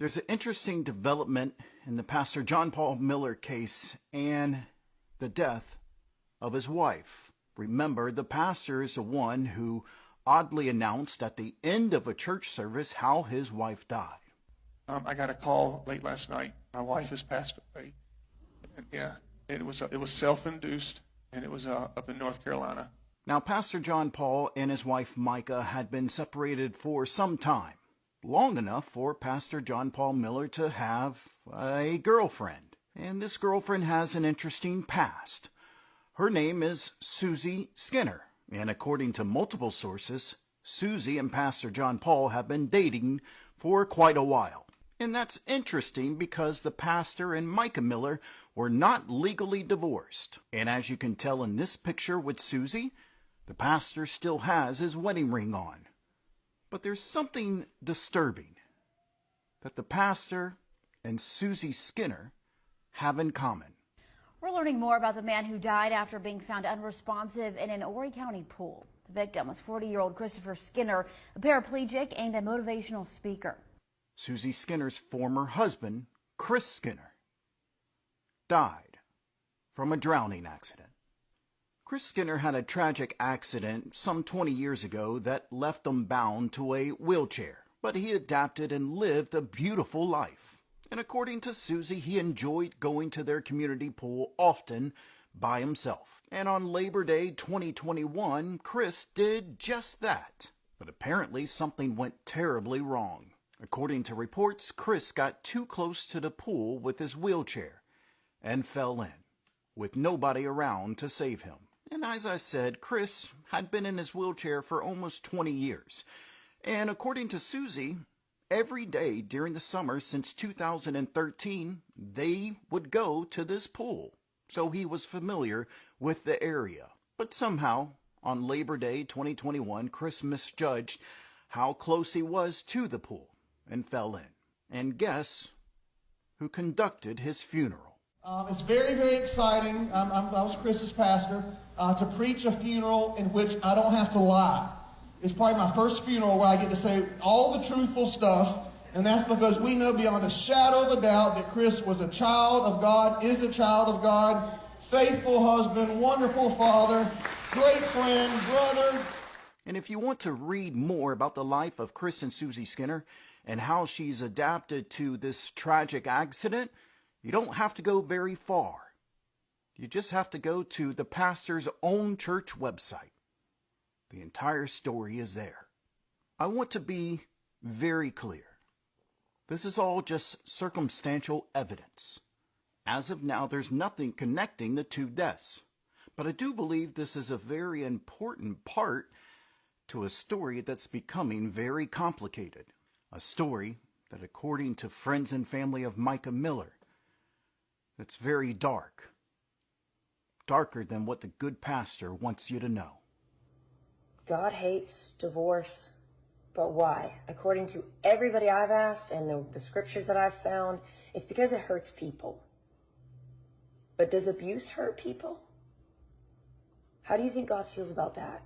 There's an interesting development in the Pastor John Paul Miller case and the death of his wife. Remember, the pastor is the one who oddly announced at the end of a church service how his wife died. I got a call late last night. My wife has passed away. And it was self-induced, and it was up in North Carolina. Now, Pastor John Paul and his wife Mica had been separated for some time. Long enough for Pastor John Paul Miller to have a girlfriend. And this girlfriend has an interesting past. Her name is Susie Skinner. And according to multiple sources, Susie and Pastor John Paul have been dating for quite a while. And that's interesting because the pastor and Mica Miller were not legally divorced. And as you can tell in this picture with Susie, the pastor still has his wedding ring on. But there's something disturbing that the pastor and Susie Skinner have in common. We're learning more about the man who died after being found unresponsive in an Horry County pool. The victim was 40-year-old Christopher Skinner, a paraplegic and a motivational speaker. Susie Skinner's former husband, Chris Skinner, died from a drowning accident. Chris Skinner had a tragic accident some 20 years ago that left him bound to a wheelchair, but he adapted and lived a beautiful life. And according to Susie, he enjoyed going to their community pool often by himself. And on Labor Day 2021, Chris did just that. But apparently something went terribly wrong. According to reports, Chris got too close to the pool with his wheelchair and fell in, with nobody around to save him. And as I said, Chris had been in his wheelchair for almost 20 years. And according to Susie, every day during the summer since 2013, they would go to this pool. So he was familiar with the area. But somehow, on Labor Day 2021, Chris misjudged how close he was to the pool and fell in. And guess who conducted his funeral? It's very, very exciting. I was Chris's pastor to preach a funeral in which I don't have to lie. It's probably my first funeral where I get to say all the truthful stuff, and that's because we know beyond a shadow of a doubt that Chris was a child of God, is a child of God, faithful husband, wonderful father, great friend, brother. And if you want to read more about the life of Chris and Susie Skinner and how she's adapted to this tragic accident, you don't have to go very far. You just have to go to the pastor's own church website. The entire story is there. I want to be very clear. This is all just circumstantial evidence. As of now, there's nothing connecting the two deaths. But I do believe this is a very important part to a story that's becoming very complicated. A story that, according to friends and family of Mica Miller, it's very dark. Darker than what the good pastor wants you to know. God hates divorce, but why? According to everybody I've asked and the scriptures that I've found, it's because it hurts people. But does abuse hurt people? How do you think God feels about that?